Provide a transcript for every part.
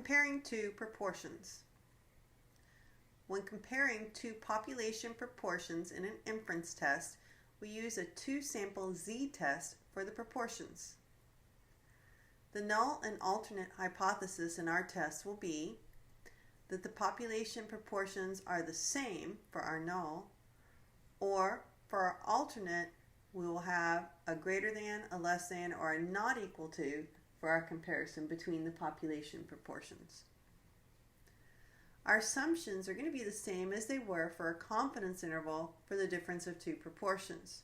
Comparing two proportions. When comparing two population proportions in an inference test, we use a two-sample z-test for the proportions. The null and alternate hypothesis in our test will be that the population proportions are the same for our null, or for our alternate, we will have a greater than, a less than, or a not equal to for our comparison between the population proportions. Our assumptions are going to be the same as they were for a confidence interval for the difference of two proportions.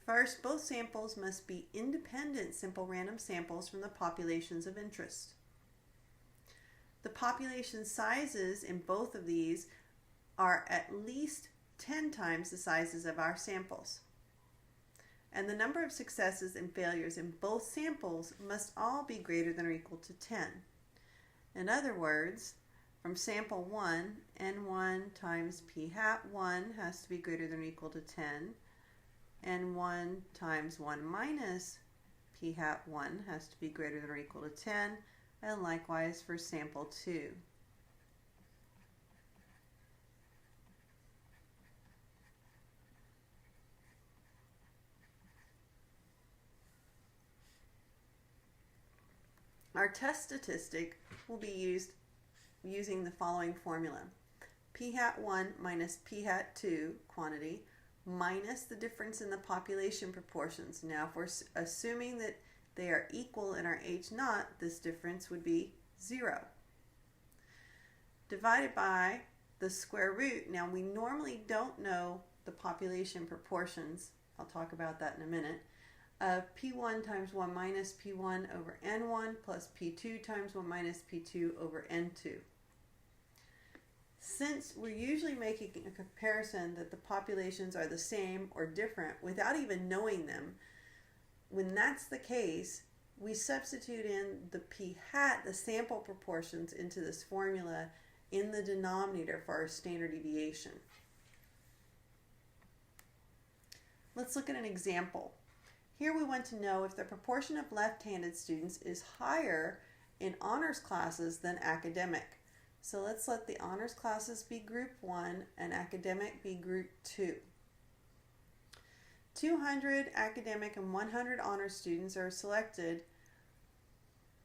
First, both samples must be independent simple random samples from the populations of interest. The population sizes in both of these are at least 10 times the sizes of our samples. And the number of successes and failures in both samples must all be greater than or equal to 10. In other words, from sample 1, n1 times p hat 1 has to be greater than or equal to 10. n1 times 1 minus p hat 1 has to be greater than or equal to 10. And likewise for sample 2. Our test statistic will be used using the following formula. P hat 1 minus P hat 2 quantity minus the difference in the population proportions. Now if we're assuming that they are equal in our H naught, this difference would be 0. Divided by the square root. Now we normally don't know the population proportions. I'll talk about that in a minute. Of P1 times 1 minus P1 over N1 plus P2 times 1 minus P2 over N2. Since we're usually making a comparison that the populations are the same or different without even knowing them, when that's the case, we substitute in the p hat, the sample proportions, into this formula in the denominator for our standard deviation. Let's look at an example. Here we want to know if the proportion of left-handed students is higher in honors classes than academic. So let's let the honors classes be group 1 and academic be group 2. 200 academic and 100 honors students are selected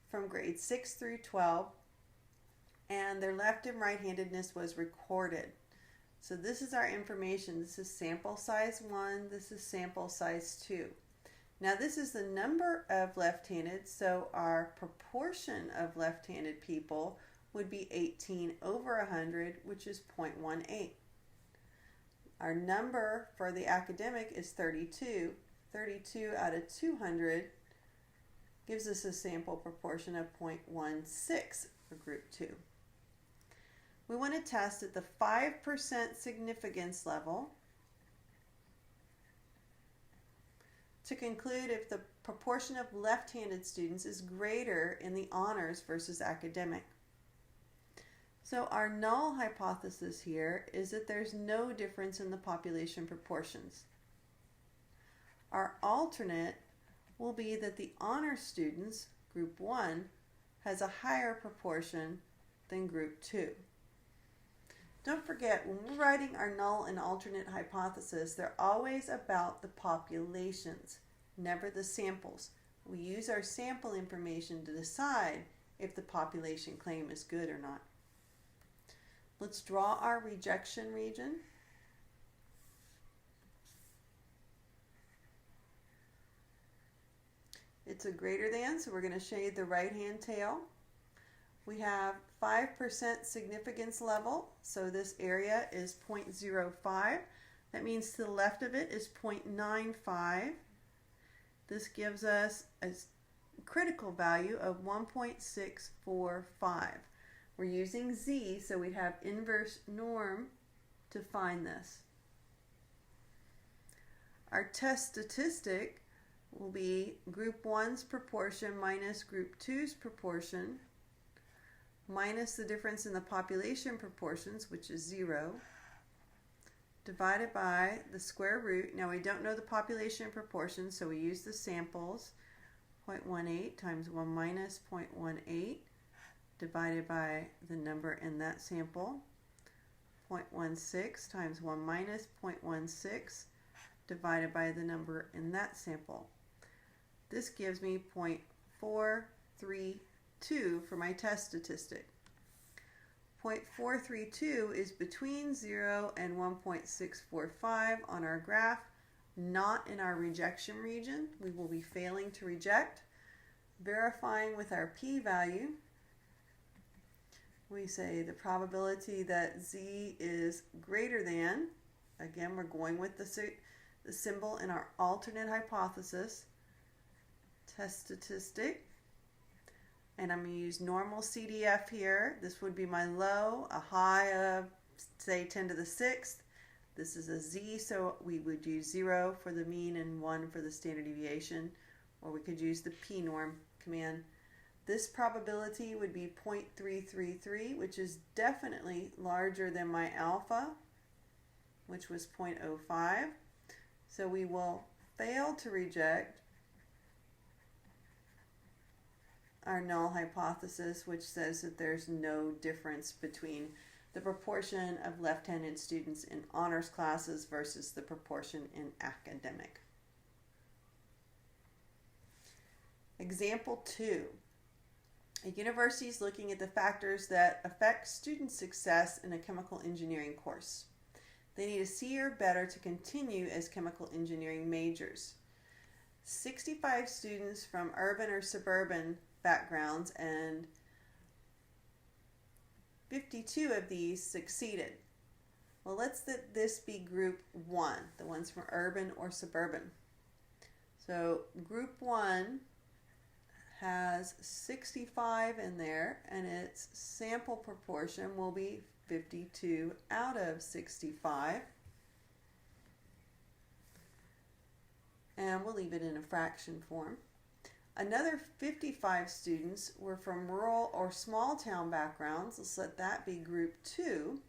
from grades 6 through 12, and their left and right-handedness was recorded. So this is our information. This is sample size 1, this is sample size 2. Now this is the number of left-handed, so our proportion of left-handed people would be 18 over 100, which is 0.18. Our number for the academic is 32. 32 out of 200 gives us a sample proportion of 0.16 for group 2. We want to test at the 5% significance level to conclude if the proportion of left-handed students is greater in the honors versus academic. So our null hypothesis here is that there's no difference in the population proportions. Our alternate will be that the honors students, group 1, has a higher proportion than group 2. Don't forget, when we're writing our null and alternate hypothesis, they're always about the populations, never the samples. We use our sample information to decide if the population claim is good or not. Let's draw our rejection region. It's a greater than, so we're going to shade the right-hand tail. We have 5% significance level, so this area is 0.05. That means to the left of it is 0.95. This gives us a critical value of 1.645. We're using Z, so we'd have inverse norm to find this. Our test statistic will be group 1's proportion minus group 2's proportion minus the difference in the population proportions, which is 0, divided by the square root. Now we don't know the population proportions, so we use the samples. 0.18 times 1 minus 0.18 divided by the number in that sample. 0.16 times 1 minus 0.16 divided by the number in that sample. This gives me 0.432 for my test statistic. 0.432 is between 0 and 1.645 on our graph, not in our rejection region. We will be failing to reject. Verifying with our p-value, we say the probability that z is greater than, again we're going with the symbol in our alternate hypothesis, test statistic, and I'm going to use normal CDF here. This would be my low, a high of say 10 to the 6th. This is a z, so we would use 0 for the mean and 1 for the standard deviation, or we could use the p-norm command. This probability would be 0.333, which is definitely larger than my alpha, which was 0.05. So we will fail to reject our null hypothesis, which says that there's no difference between the proportion of left-handed students in honors classes versus the proportion in academic. Example 2. A university is looking at the factors that affect student success in a chemical engineering course. They need a C or better to continue as chemical engineering majors. 65 students from urban or suburban backgrounds and 52 of these succeeded. Well, let's let this be group 1, the ones from urban or suburban. So group 1 has 65 in there, and its sample proportion will be 52 out of 65. And we'll leave it in a fraction form. Another 55 students were from rural or small town backgrounds. Let's let that be group 2.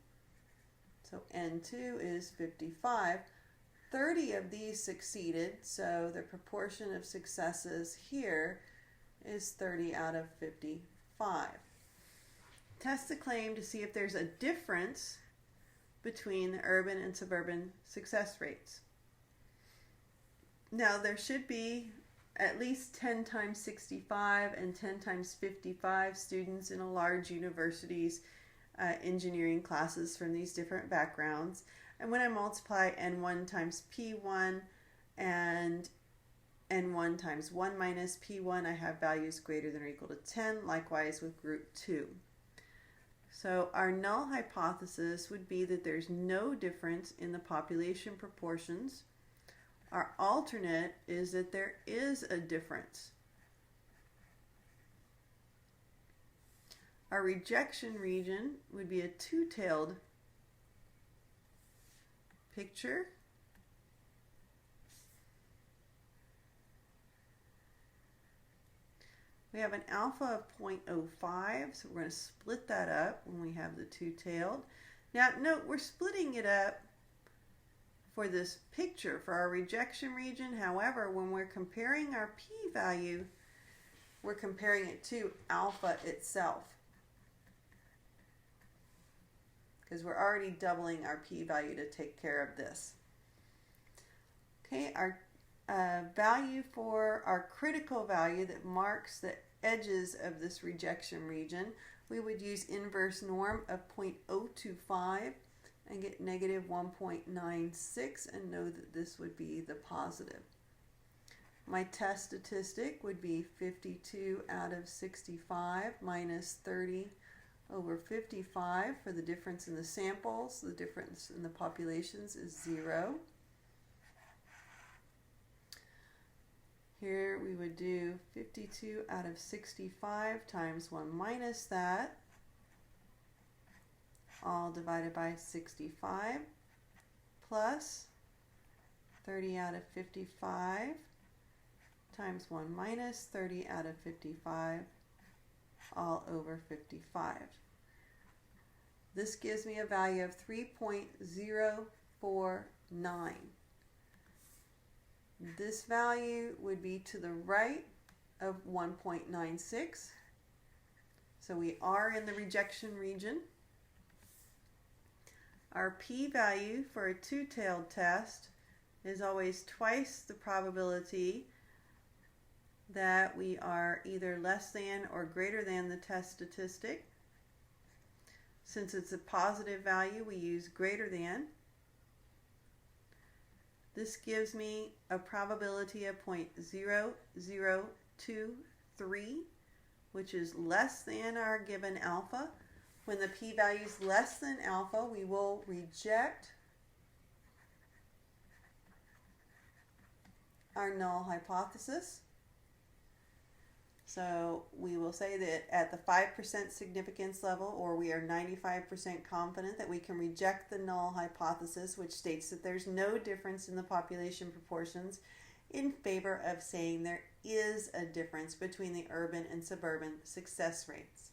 So N2 is 55. 30 of these succeeded, so the proportion of successes here is 30 out of 55. Test the claim to see if there's a difference between the urban and suburban success rates. Now there should be at least 10 times 65 and 10 times 55 students in a large university's engineering classes from these different backgrounds. And when I multiply N1 times P1 and N1 times 1 minus P1, I have values greater than or equal to 10, likewise with group 2. So our null hypothesis would be that there's no difference in the population proportions. Our alternate is that there is a difference. Our rejection region would be a two-tailed picture. We have an alpha of 0.05, so we're going to split that up when we have the two-tailed. Now note, we're splitting it up for this picture for our rejection region. However, when we're comparing our p-value, we're comparing it to alpha itself, because we're already doubling our p-value to take care of this. Okay, our value for our critical value that marks the edges of this rejection region, we would use inverse norm of 0.025 and get negative 1.96 and know that this would be the positive. My test statistic would be 52 out of 65 minus 30 over 55 for the difference in the samples. The difference in the populations is 0. Here we would do 52 out of 65 times 1 minus that, all divided by 65, plus 30 out of 55 times 1 minus 30 out of 55, all over 55. This gives me a value of 3.049. This value would be to the right of 1.96. So we are in the rejection region. Our p-value for a two-tailed test is always twice the probability that we are either less than or greater than the test statistic. Since it's a positive value, we use greater than. This gives me a probability of 0.0023, which is less than our given alpha. When the p-value is less than alpha, we will reject our null hypothesis. So we will say that at the 5% significance level, or we are 95% confident that we can reject the null hypothesis, which states that there's no difference in the population proportions, in favor of saying there is a difference between the urban and suburban success rates.